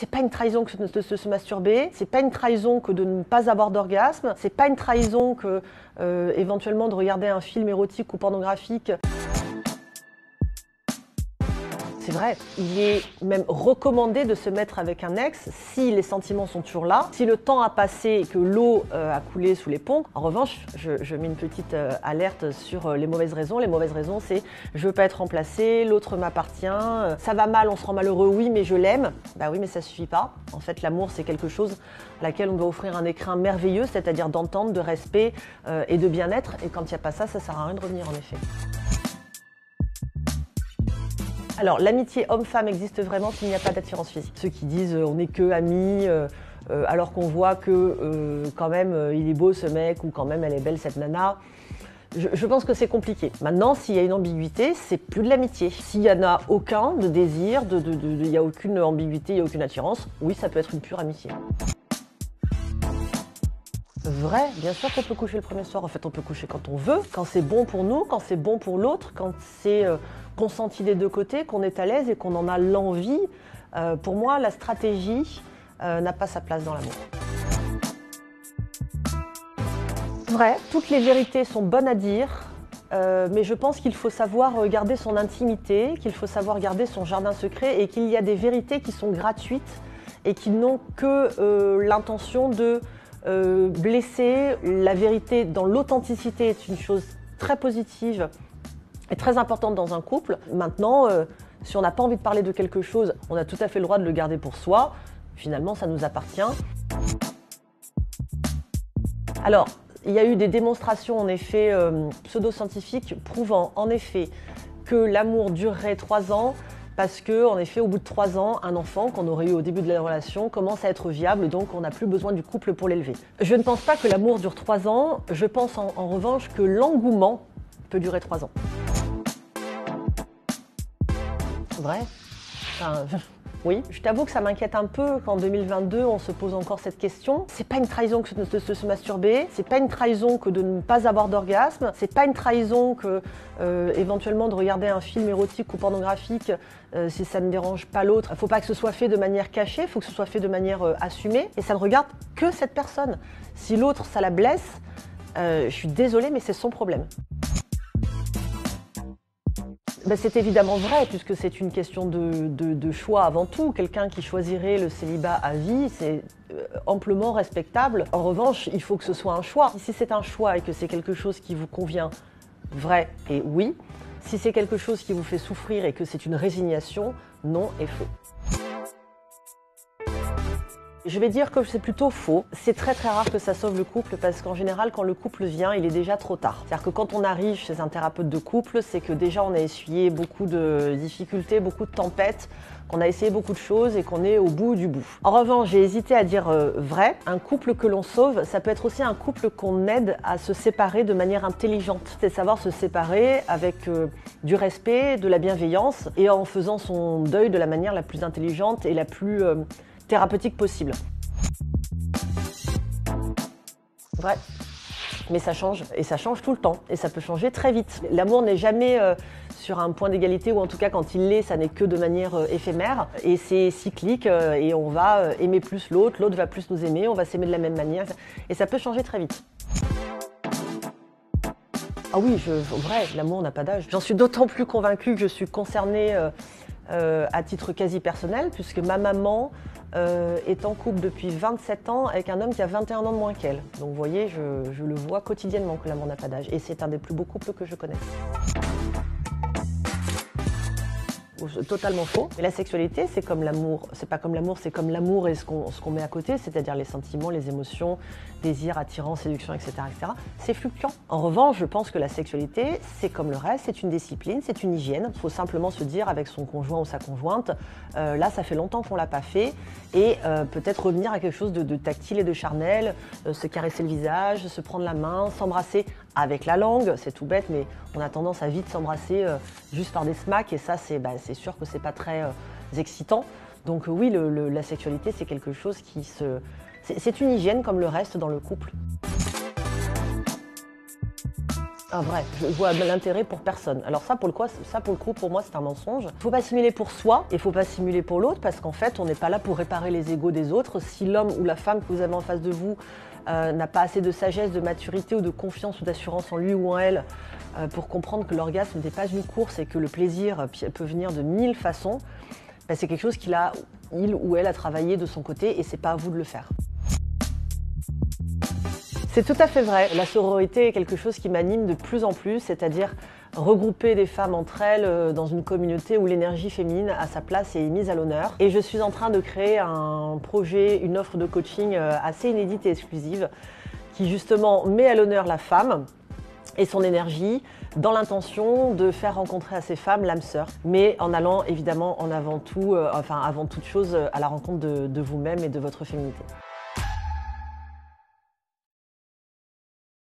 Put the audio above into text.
C'est pas une trahison que de se masturber, c'est pas une trahison que de ne pas avoir d'orgasme, c'est pas une trahison que éventuellement de regarder un film érotique ou pornographique. C'est vrai, il est même recommandé de se mettre avec un ex si les sentiments sont toujours là, si le temps a passé et que l'eau a coulé sous les ponts. En revanche, je mets une petite alerte sur les mauvaises raisons. Les mauvaises raisons, c'est je veux pas être remplacé, l'autre m'appartient, ça va mal, on se rend malheureux, oui, mais je l'aime. Bah oui, mais ça suffit pas. En fait, l'amour, c'est quelque chose à laquelle on doit offrir un écrin merveilleux, c'est-à-dire d'entente, de respect et de bien-être. Et quand il n'y a pas ça, ça sert à rien de revenir, en effet. Alors, l'amitié homme-femme existe vraiment s'il n'y a pas d'attirance physique. Ceux qui disent on n'est que amis, alors qu'on voit que quand même il est beau ce mec ou quand même elle est belle cette nana, je pense que c'est compliqué. Maintenant, s'il y a une ambiguïté, c'est plus de l'amitié. S'il n'y en a aucun de désir, il n'y a aucune ambiguïté, il n'y a aucune attirance, oui, ça peut être une pure amitié. Vrai, bien sûr qu'on peut coucher le premier soir. En fait, on peut coucher quand on veut, quand c'est bon pour nous, quand c'est bon pour l'autre, quand c'est consenti des deux côtés, qu'on est à l'aise et qu'on en a l'envie. Pour moi, la stratégie n'a pas sa place dans l'amour. Vrai, toutes les vérités sont bonnes à dire, mais je pense qu'il faut savoir garder son intimité, qu'il faut savoir garder son jardin secret et qu'il y a des vérités qui sont gratuites et qui n'ont que l'intention de blesser. La vérité dans l'authenticité est une chose très positive et très importante dans un couple. Maintenant, si on n'a pas envie de parler de quelque chose, on a tout à fait le droit de le garder pour soi. Finalement, ça nous appartient. Alors, il y a eu des démonstrations en effet pseudo-scientifiques prouvant en effet que l'amour durerait 3 ans. Parce que, en effet, au bout de 3 ans, un enfant qu'on aurait eu au début de la relation commence à être viable, donc on n'a plus besoin du couple pour l'élever. Je ne pense pas que l'amour dure 3 ans, je pense en revanche que l'engouement peut durer 3 ans. Vrai ? Enfin, oui, je t'avoue que ça m'inquiète un peu qu'en 2022, on se pose encore cette question. C'est pas une trahison que de se masturber, c'est pas une trahison que de ne pas avoir d'orgasme, c'est pas une trahison que éventuellement de regarder un film érotique ou pornographique si ça ne dérange pas l'autre. Il ne faut pas que ce soit fait de manière cachée, il faut que ce soit fait de manière assumée et ça ne regarde que cette personne. Si l'autre, ça la blesse, je suis désolée, mais c'est son problème. Ben, c'est évidemment vrai, puisque c'est une question de choix avant tout. Quelqu'un qui choisirait le célibat à vie, c'est amplement respectable. En revanche, il faut que ce soit un choix. Si c'est un choix et que c'est quelque chose qui vous convient, vrai et oui. Si c'est quelque chose qui vous fait souffrir et que c'est une résignation, non et faux. Je vais dire que c'est plutôt faux. C'est très très rare que ça sauve le couple parce qu'en général, quand le couple vient, il est déjà trop tard. C'est-à-dire que quand on arrive chez un thérapeute de couple, c'est que déjà on a essuyé beaucoup de difficultés, beaucoup de tempêtes, qu'on a essayé beaucoup de choses et qu'on est au bout du bout. En revanche, j'ai hésité à dire vrai. Un couple que l'on sauve, ça peut être aussi un couple qu'on aide à se séparer de manière intelligente. C'est savoir se séparer avec du respect, de la bienveillance et en faisant son deuil de la manière la plus intelligente et la plus thérapeutique possible. Vrai. Mais ça change, et ça change tout le temps, et ça peut changer très vite. L'amour n'est jamais sur un point d'égalité, ou en tout cas quand il l'est, ça n'est que de manière éphémère, et c'est cyclique, et on va aimer plus l'autre, l'autre va plus nous aimer, on va s'aimer de la même manière, et ça peut changer très vite. Ah oui, vrai, l'amour n'a pas d'âge. J'en suis d'autant plus convaincue que je suis concernée à titre quasi personnel, puisque ma maman est en couple depuis 27 ans avec un homme qui a 21 ans de moins qu'elle. Donc vous voyez, je le vois quotidiennement que l'amour n'a pas d'âge. Et c'est un des plus beaux couples que je connaisse. Totalement faux. Mais la sexualité, c'est comme l'amour. C'est pas comme l'amour, c'est comme l'amour et ce qu'on met à côté, c'est-à-dire les sentiments, les émotions, désir, attirance, séduction, etc., etc. C'est fluctuant. En revanche, je pense que la sexualité, c'est comme le reste, c'est une discipline, c'est une hygiène. Il faut simplement se dire avec son conjoint ou sa conjointe, là, ça fait longtemps qu'on l'a pas fait, et peut-être revenir à quelque chose de tactile et de charnel, se caresser le visage, se prendre la main, s'embrasser avec la langue, c'est tout bête, mais on a tendance à vite s'embrasser juste par des smacks, et ça, c'est sûr que c'est pas très excitant. Donc oui, la sexualité, c'est quelque chose qui c'est une hygiène comme le reste dans le couple. Ah vrai, je vois l'intérêt pour personne. Alors ça pour le coup, pour moi, c'est un mensonge. Il faut pas simuler pour soi et il faut pas simuler pour l'autre parce qu'en fait, on n'est pas là pour réparer les égos des autres. Si l'homme ou la femme que vous avez en face de vous n'a pas assez de sagesse, de maturité ou de confiance ou d'assurance en lui ou en elle pour comprendre que l'orgasme n'est pas une course et que le plaisir peut venir de 1000 façons, ben c'est quelque chose il ou elle a travaillé de son côté et c'est pas à vous de le faire. C'est tout à fait vrai. La sororité est quelque chose qui m'anime de plus en plus, c'est-à-dire regrouper des femmes entre elles dans une communauté où l'énergie féminine a sa place et est mise à l'honneur. Et je suis en train de créer un projet, une offre de coaching assez inédite et exclusive qui justement met à l'honneur la femme et son énergie dans l'intention de faire rencontrer à ces femmes l'âme sœur, mais en allant évidemment avant toute chose à la rencontre de vous-même et de votre féminité.